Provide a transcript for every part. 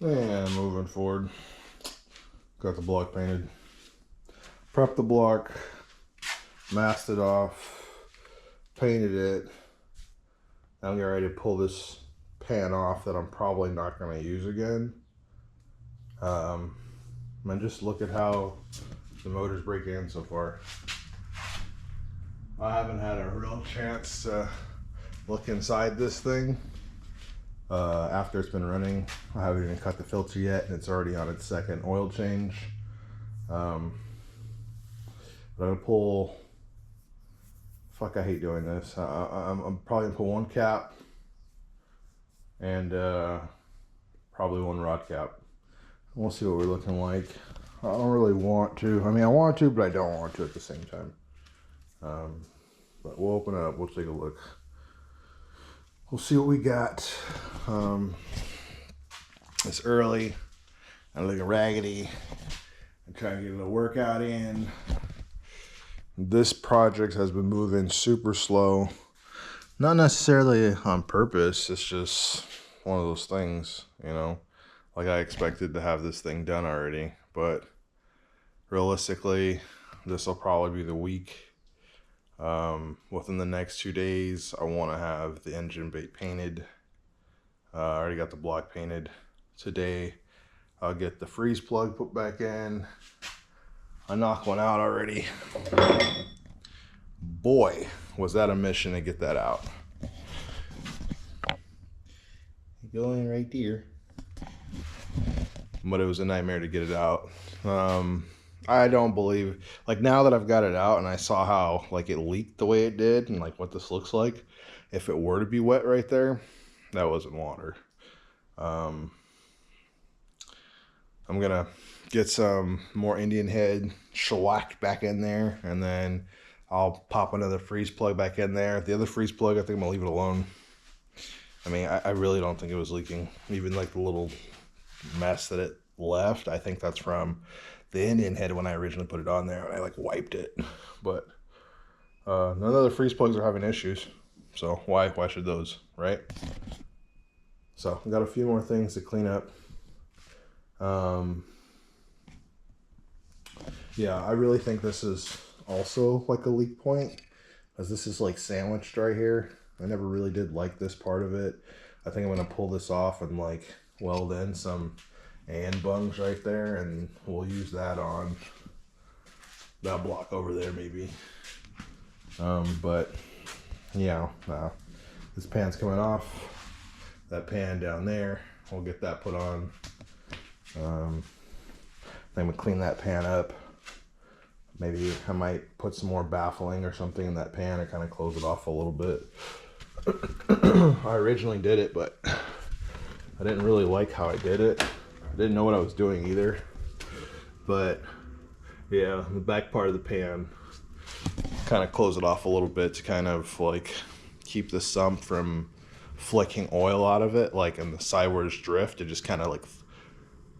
And moving forward, got the block painted. Prepped the block, masked it off, painted it. Now I'm getting ready to pull this pan off that I'm probably not going to use again. And just look at how the motor's breaking in so far. I haven't had a real chance to look inside this thing. After it's been running, I haven't even cut the filter yet, and it's already on its second oil change. But I'm gonna pull. Fuck, I hate doing this. I'm probably gonna pull one cap and probably one rod cap. We'll see what we're looking like. I don't really want to. I mean, I want to, but I don't want to at the same time. But we'll open it up. We'll take a look. We'll see what we got. It's early. I'm looking raggedy. I'm trying to get a little workout in. This project has been moving super slow. Not necessarily on purpose. It's just one of those things, you know. Like, I expected to have this thing done already, but realistically, this will probably be the week. Within the next 2 days, I want to have the engine bay painted. I already got the block painted. Today, I'll get the freeze plug put back in. I knocked one out already. Boy, was that a mission to get that out. Go in right there. But it was a nightmare to get it out. I don't believe, like, now that I've got it out and I saw how, like, it leaked the way it did and, like, what this looks like, if it were to be wet right there, that wasn't water. I'm gonna get some more Indian head shellacked back in there, and then I'll pop another freeze plug back in there. The other freeze plug, I think I'm gonna leave it alone. I mean, I really don't think it was leaking. Even like the little mess that it left, I think that's from the Indian head when I originally put it on there. I like wiped it, but none of the freeze plugs are having issues. So why should those, right? So I got a few more things to clean up. Yeah, I really think this is also like a leak point, as this is like sandwiched right here. I never really did like this part of it. I think I'm gonna pull this off and like weld in some and bungs right there, and we'll use that on that block over there maybe. But yeah, this pan's coming off. That pan down there, we'll get that put on. Then we clean that pan up. Maybe I might put some more baffling or something in that pan and kind of close it off a little bit. I originally did it, but I didn't really like how I did it. I didn't know what I was doing either. But yeah, the back part of the pan, kind of close it off a little bit to kind of like keep the sump from flicking oil out of it, like in the sideways drift. It just kind of like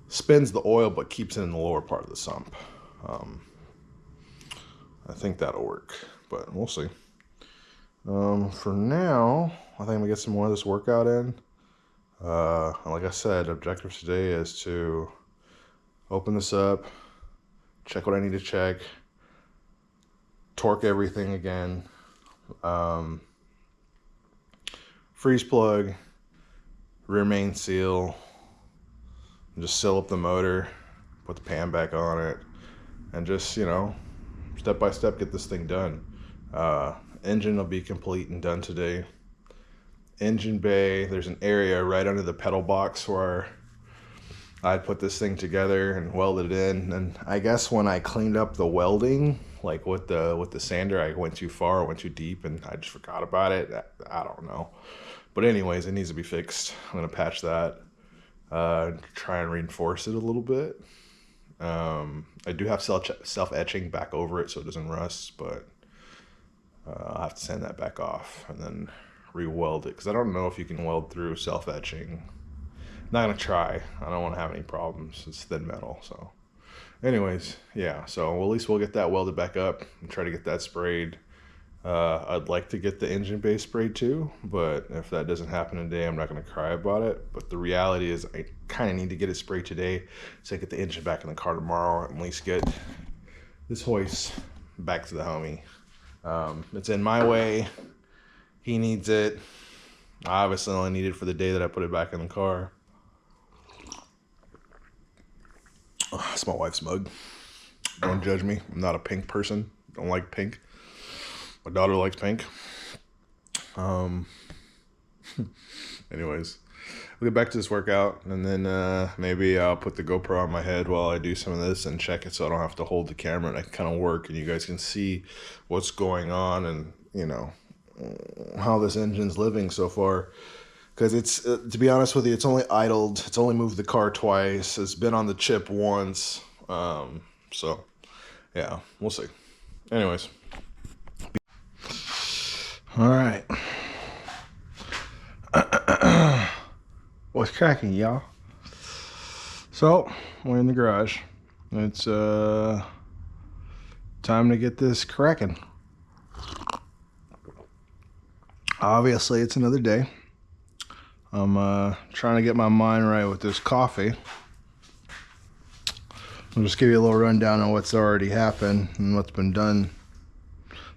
spins the oil but keeps it in the lower part of the sump. I think that'll work, but we'll see. For now, I think I'm gonna get some more of this workout in. Like I said, objective today is to open this up, check what I need to check, torque everything again, freeze plug, rear main seal, and just seal up the motor, put the pan back on it, and just, you know, step by step get this thing done. Engine will be complete and done today. Engine bay, there's an area right under the pedal box where I put this thing together and welded it in. And I guess when I cleaned up the welding, like with the sander, I went too far, I went too deep, and I just forgot about it. I don't know. But anyways, it needs to be fixed. I'm gonna patch that. Try and reinforce it a little bit. I do have self-etching back over it so it doesn't rust, but I'll have to sand that back off and then re-weld it, because I don't know if you can weld through self-etching. Not gonna try. I don't want to have any problems. It's thin metal. So anyways, yeah, so at least we'll get that welded back up and try to get that sprayed. I'd like to get the engine bay sprayed too, but if that doesn't happen today, I'm not going to cry about it. But the reality is I kind of need to get it sprayed today so I get the engine back in the car tomorrow, and at least get this hoist back to the homie. It's in my way. He needs it. I obviously only need it for the day that I put it back in the car. Oh, it's my wife's mug. Don't judge me. I'm not a pink person. Don't like pink. My daughter likes pink. Anyways, we'll get back to this workout, and then maybe I'll put the GoPro on my head while I do some of this and check it so I don't have to hold the camera, and I can kind of work and you guys can see what's going on and, you know, how this engine's living so far. Because it's, to be honest with you, it's only idled. It's only moved the car twice. It's been on the chip once. So, yeah, we'll see. Anyways. All right. What's cracking, y'all? So, we're in the garage. It's time to get this cracking. Obviously, it's another day. I'm trying to get my mind right with this coffee. I'll just give you a little rundown on what's already happened and what's been done.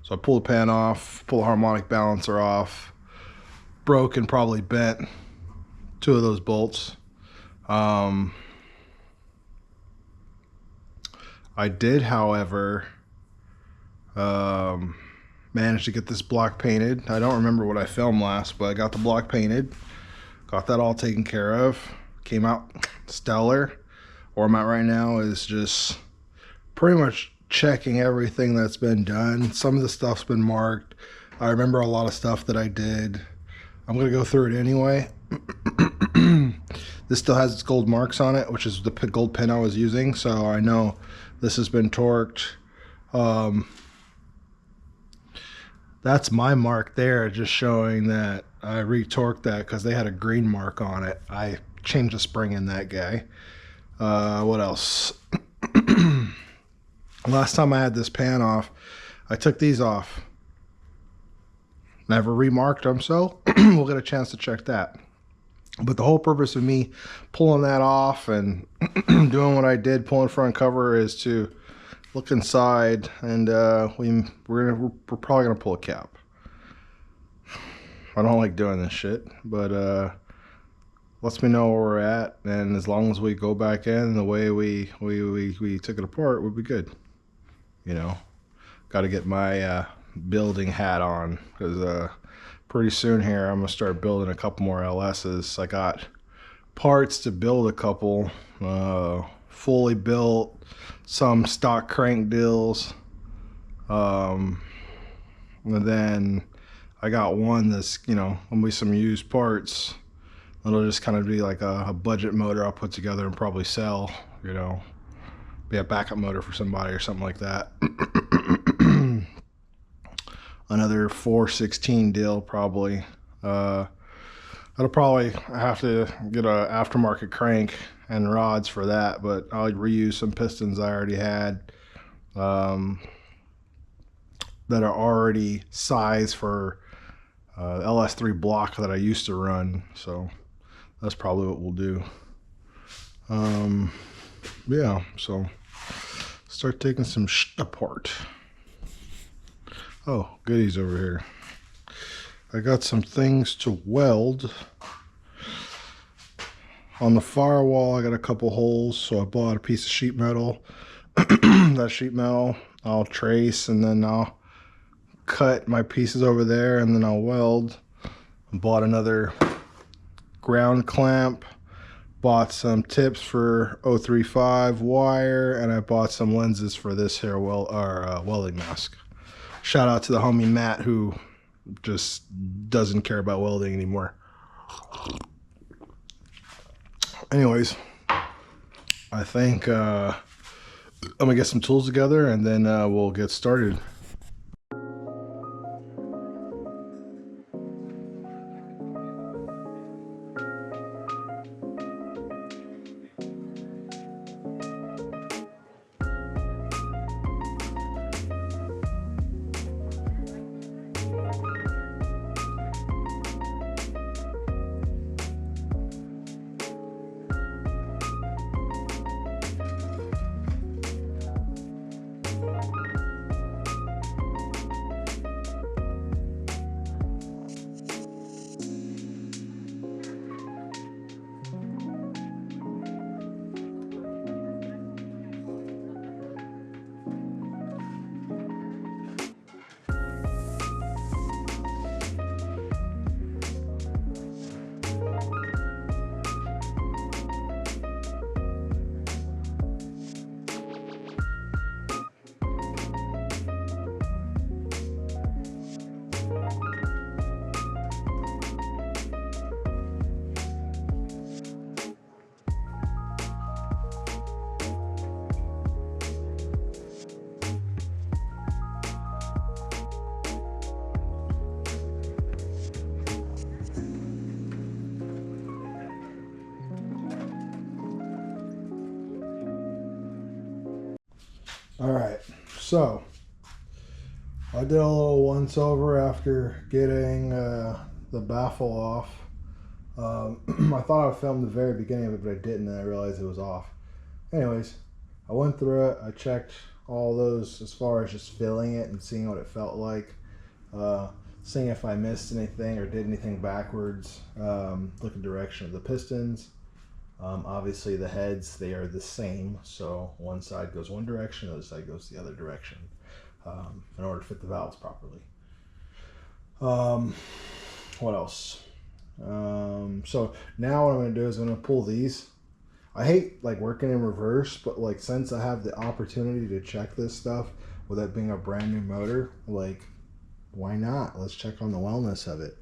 So I pulled the pan off, pulled the harmonic balancer off, broke and probably bent 2 of those bolts. I did, however, manage to get this block painted. I don't remember what I filmed last, but I got the block painted. Got that all taken care of. Came out stellar. Where I'm at right now is just pretty much checking everything that's been done. Some of the stuff's been marked. I remember a lot of stuff that I did. I'm going to go through it anyway. This still has its gold marks on it, which is the gold pin I was using. So I know this has been torqued. That's my mark there, just showing that I retorqued that because they had a green mark on it. I changed the spring in that guy. What else? Last time I had this pan off, I took these off. Never remarked them, so we'll get a chance to check that. But the whole purpose of me pulling that off and doing what I did, pulling front cover, is to look inside, and we're probably gonna pull a cap. I don't like doing this shit, but lets me know where we're at, and as long as we go back in the way we took it apart, we'll be good. You know, got to get my building hat on, because pretty soon here I'm gonna start building a couple more LS's. I got parts to build a couple, fully built, some stock crank deals, and then I got one that's, you know, gonna be some used parts. It'll just kind of be like a budget motor I'll put together and probably sell, you know, be a backup motor for somebody or something like that. Another 416 deal probably. I'll probably have to get a aftermarket crank and rods for that, but I'll reuse some pistons I already had that are already sized for LS3 block that I used to run. So that's probably what we'll do. Yeah, so start taking some shit apart. Oh, goodies over here. I got some things to weld. On the firewall, I got a couple holes, so I bought a piece of sheet metal. That sheet metal I'll trace, and then I'll cut my pieces over there, and then I'll weld. I bought another ground clamp, bought some tips for 035 wire, and I bought some lenses for this here welding mask. Shout out to the homie Matt, who just doesn't care about welding anymore. Anyways, I think I'm gonna get some tools together, and then we'll get started. All right, so I did a little once over after getting the baffle off. I thought I filmed the very beginning of it, but I didn't, and I realized it was off. Anyways, I went through it. I checked all those as far as just filling it and seeing what it felt like, uh, seeing if I missed anything or did anything backwards. Look at the direction of the pistons. Obviously, the heads, they are the same, so one side goes one direction, the other side goes the other direction, in order to fit the valves properly. What else? So now what I'm going to do is I'm going to pull these. I hate like working in reverse, but like since I have the opportunity to check this stuff with it being a brand new motor, like why not? Let's check on the wellness of it.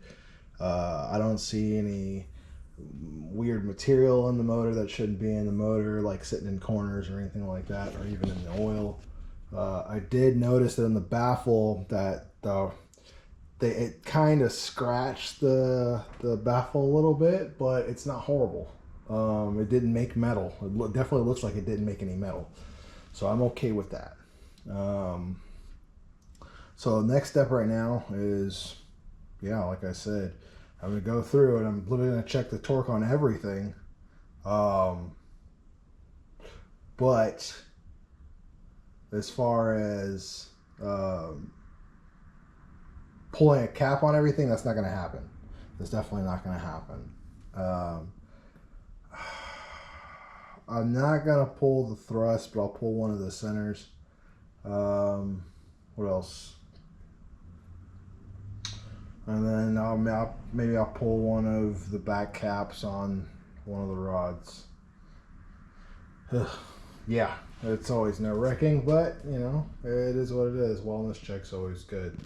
I don't see any weird material in the motor that shouldn't be in the motor, like sitting in corners or anything like that, or even in the oil. I did notice that in the baffle that it kind of scratched the baffle a little bit, but it's not horrible. It didn't make metal. It definitely looks like it didn't make any metal, so I'm okay with that. Um, so the next step right now is, yeah, like I said, I'm gonna go through and I'm literally gonna check the torque on everything. Um, but as far as pulling a cap on everything, that's not gonna happen. That's definitely not gonna happen. Um, I'm not gonna pull the thrust, but I'll pull one of the centers. What else? And then maybe I'll pull one of the back caps on one of the rods. Yeah, it's always nerve-wracking, but you know it is what it is. Wellness check's always good.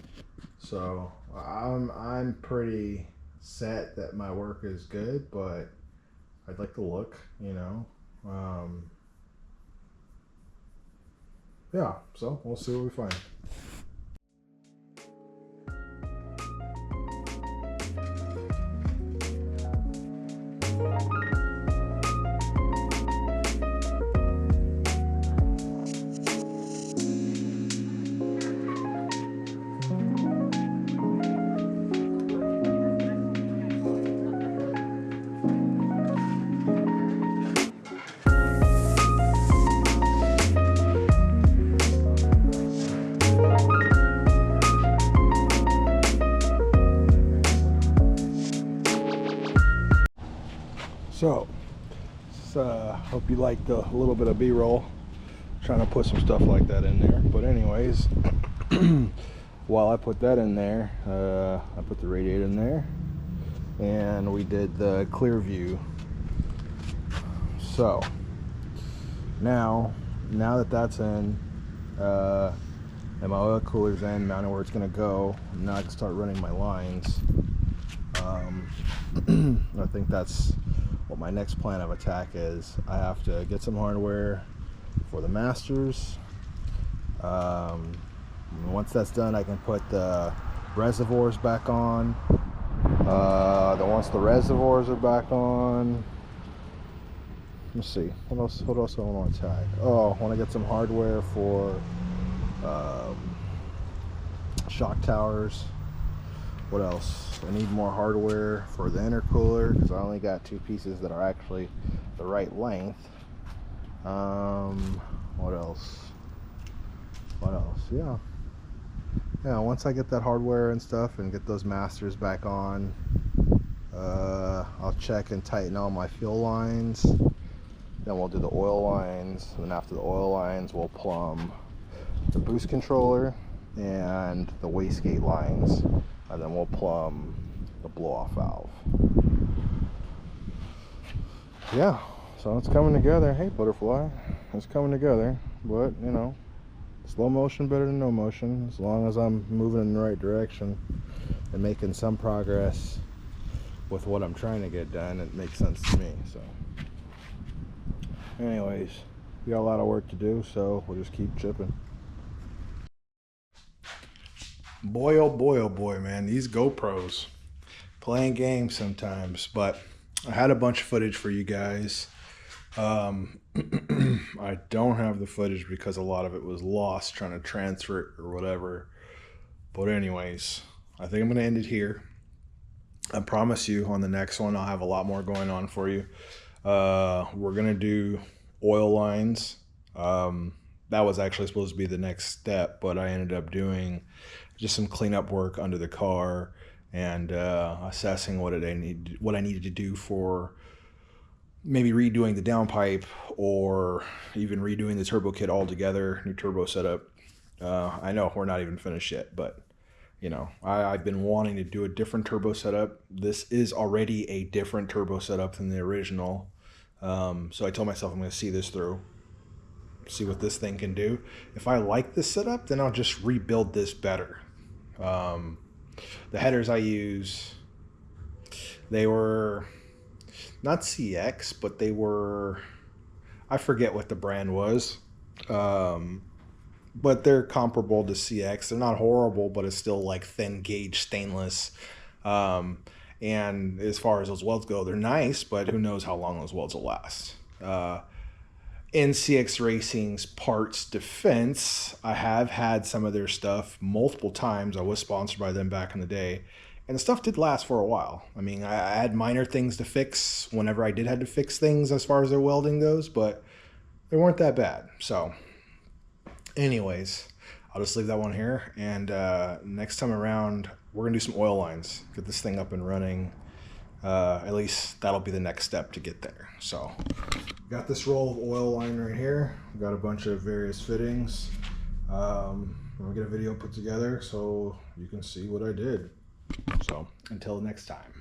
So I'm pretty set that my work is good, but I'd like to look. Yeah. So we'll see what we find. So, hope you liked a little bit of B-roll. Trying to put some stuff like that in there. But anyways, while I put that in there, I put the radiator in there, and we did the clear view. So now that that's in, and my oil cooler's in, mounted where it's gonna go, now I can start running my lines. I think that's what my next plan of attack is. I have to get some hardware for the masters. Once that's done, I can put the reservoirs back on. Then once the reservoirs are back on, let's see, what else do I want to attack? Oh, I want to get some hardware for shock towers. What else? I need more hardware for the intercooler because I only got two pieces that are actually the right length. What else? Yeah, once I get that hardware and stuff and get those masters back on, I'll check and tighten all my fuel lines. Then we'll do the oil lines, and then after the oil lines we'll plumb the boost controller and the wastegate lines, and then we'll plumb the blow-off valve. Yeah, so it's coming together. Hey, butterfly, it's coming together, but you know, slow motion better than no motion. As long as I'm moving in the right direction and making some progress with what I'm trying to get done, it makes sense to me. So anyways, we got a lot of work to do, so we'll just keep chipping. Boy, oh boy, man, these GoPros playing games sometimes. But I had a bunch of footage for you guys, Um, I don't have the footage because a lot of it was lost trying to transfer it or whatever. But anyways, I think I'm gonna end it here. I promise you on the next one I'll have a lot more going on for you. We're gonna do oil lines. That was actually supposed to be the next step, but I ended up doing just some cleanup work under the car and assessing what I needed to do for maybe redoing the downpipe or even redoing the turbo kit altogether, new turbo setup. I know we're not even finished yet, but you know, I've been wanting to do a different turbo setup. This is already a different turbo setup than the original. So I told myself I'm going to see this through, see what this thing can do. If I like this setup, then I'll just rebuild this better. The headers I use, they were not CX, but they were, I forget what the brand was. But they're comparable to CX. They're not horrible, but it's still like thin gauge stainless. And as far as those welds go, they're nice, but who knows how long those welds will last. In CX Racing's parts defense, I have had some of their stuff multiple times. I was sponsored by them back in the day, and the stuff did last for a while. I mean, I had minor things to fix whenever I did have to fix things as far as their welding goes, but they weren't that bad. So anyways, I'll just leave that one here. And next time around, we're going to do some oil lines. Get this thing up and running. At least that'll be the next step to get there. So got this roll of oil line right here. Got a bunch of various fittings. I'm going to get a video put together so you can see what I did. So until next time.